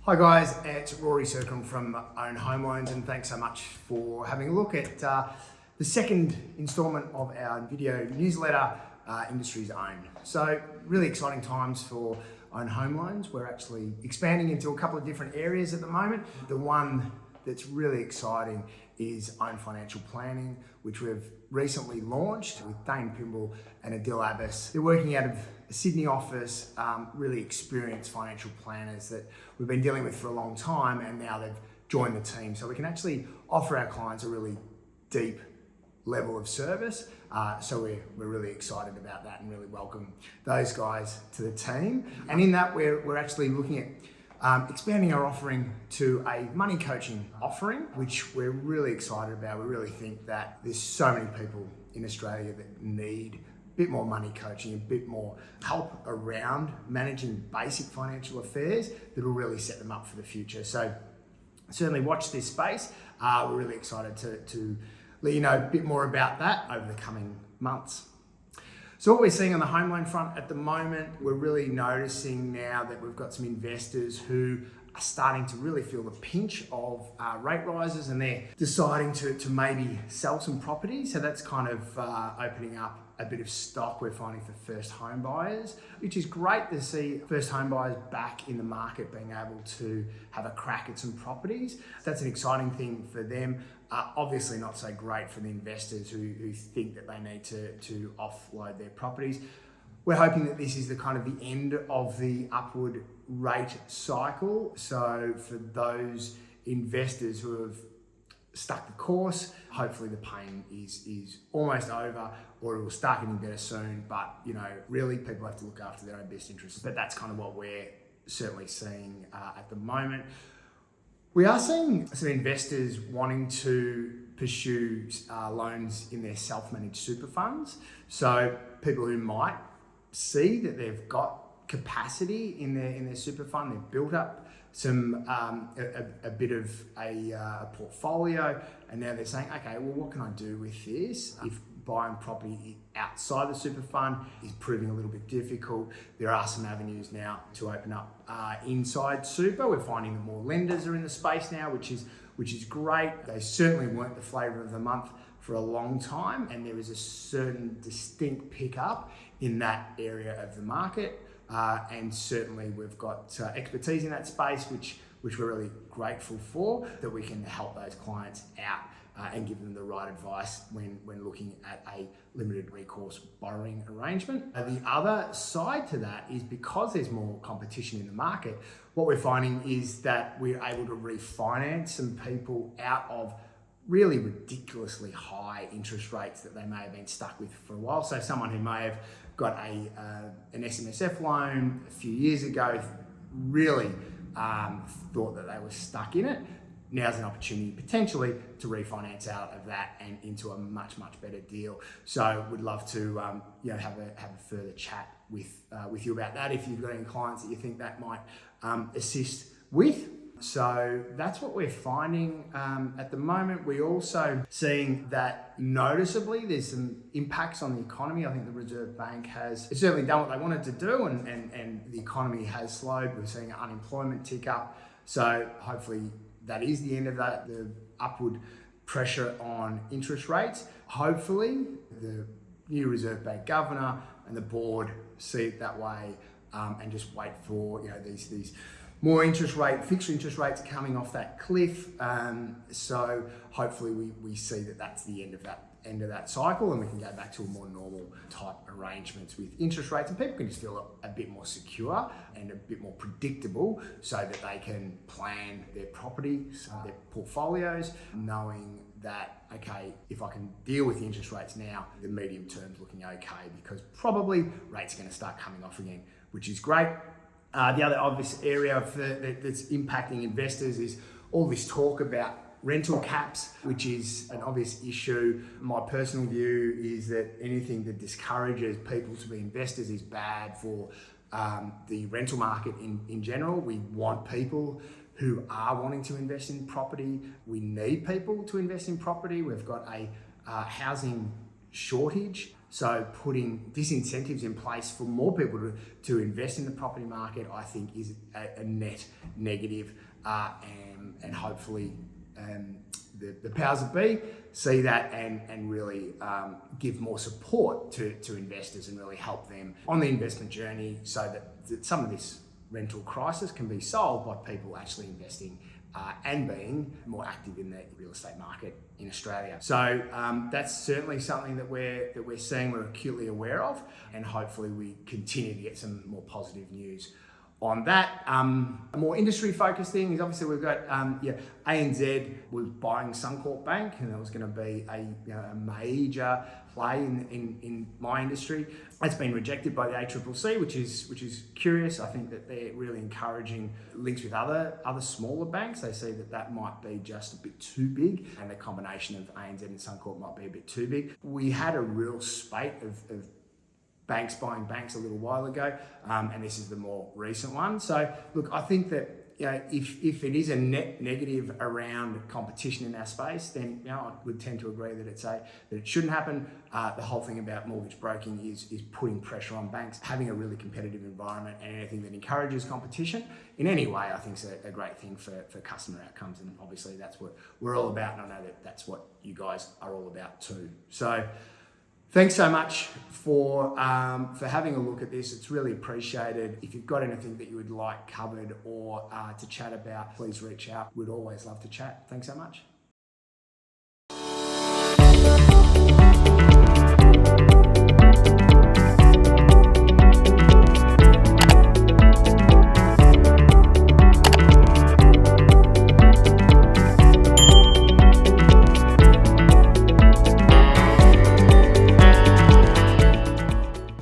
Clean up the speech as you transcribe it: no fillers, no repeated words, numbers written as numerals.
Hi guys, it's Rory Sercombe from Own Home Loans, and thanks so much for having a look at the second instalment of our video newsletter, Industry's Own. So really exciting times for Own Home Loans. We're actually expanding into a couple of different areas at the moment. The one that's really exciting is Own Financial Planning, which we've recently launched with Dane Pimble and Adil Abbas. They're working out of a Sydney office, really experienced financial planners that we've been dealing with for a long time, and now they've joined the team. So we can actually offer our clients a really deep level of service. So we're really excited about that and really welcome those guys to the team. And in that, we're actually looking at expanding our offering to a money coaching offering, which we're really excited about. We really think that there's so many people in Australia that need a bit more money coaching, a bit more help around managing basic financial affairs that will really set them up for the future. So certainly watch this space. We're really excited to let you know a bit more about that over the coming months. So what we're seeing on the home loan front at the moment, we're really noticing now that we've got some investors who are starting to really feel the pinch of rate rises, and they're deciding to maybe sell some properties. So that's kind of opening up a bit of stock we're finding for first home buyers, which is great to see first home buyers back in the market being able to have a crack at some properties. That's an exciting thing for them. Obviously not so great for the investors who think that they need to offload their properties. We're hoping that this is the kind of the end of the upward rate cycle. So for those investors who have stuck the course, hopefully the pain is almost over, or it will start getting better soon. But really people have to look after their own best interests. But that's kind of what we're certainly seeing at the moment. We are seeing some investors wanting to pursue loans in their self-managed super funds. So people who might see that they've got capacity in their super fund, they've built up some a bit of a portfolio, and now they're saying, okay, well, what can I do with this? If buying property outside the super fund is proving a little bit difficult, there are some avenues now to open up inside super. We're finding that more lenders are in the space now, which is great. They certainly weren't the flavour of the month for a long time, and there is a certain distinct pickup in that area of the market. And certainly we've got expertise in that space, which we're really grateful for, that we can help those clients out and give them the right advice when looking at a limited recourse borrowing arrangement. The other side to that is, because there's more competition in the market, what we're finding is that we're able to refinance some people out of really ridiculously high interest rates that they may have been stuck with for a while. So someone who may have got an SMSF loan a few years ago, really thought that they were stuck in it. Now's an opportunity potentially to refinance out of that and into a much better deal. So we'd love to have a further chat with you about that if you've got any clients that you think that might assist with. So that's what we're finding at the moment. We're also seeing that noticeably there's some impacts on the economy. I think the Reserve Bank has certainly done what they wanted to do, and the economy has slowed. We're seeing unemployment tick up. So hopefully that is the end of that, the upward pressure on interest rates. Hopefully the new Reserve Bank governor and the board see it that way, and just wait for these more fixed interest rates coming off that cliff. So hopefully we see that that's the end of that cycle, and we can go back to a more normal type arrangements with interest rates, and people can just feel a bit more secure and a bit more predictable, so that they can plan their properties, their portfolios, knowing that, okay, if I can deal with the interest rates now, the medium term's looking okay, because probably rates are going to start coming off again, which is great. The other obvious area that's impacting investors is all this talk about rental caps, which is an obvious issue. My personal view is that anything that discourages people to be investors is bad for the rental market in general. We want people who are wanting to invest in property. We need people to invest in property. We've got a housing shortage. So putting disincentives in place for more people to invest in the property market, I think, is a net negative, and hopefully the powers that be see that and really give more support to investors and really help them on the investment journey, so that some of this rental crisis can be solved by people actually investing and being more active in the real estate market in Australia. So that's certainly something that we're seeing, we're acutely aware of, and hopefully we continue to get some more positive news on that. A more industry-focused thing is obviously we've got ANZ was buying Suncorp Bank, and that was going to be a major play in my industry. It's been rejected by the ACCC, which is curious. I think that they're really encouraging links with other smaller banks. They see that might be just a bit too big, and the combination of ANZ and Suncorp might be a bit too big. We had a real spate of banks buying banks a little while ago, and this is the more recent one. So look, I think that if it is a net negative around competition in our space, then I would tend to agree that it shouldn't happen. The whole thing about mortgage broking is putting pressure on banks. Having a really competitive environment and anything that encourages competition in any way, I think is a great thing for customer outcomes, and obviously that's what we're all about, and I know that that's what you guys are all about too. So thanks so much for having a look at this. It's really appreciated. If you've got anything that you would like covered or to chat about, please reach out. We'd always love to chat. Thanks so much.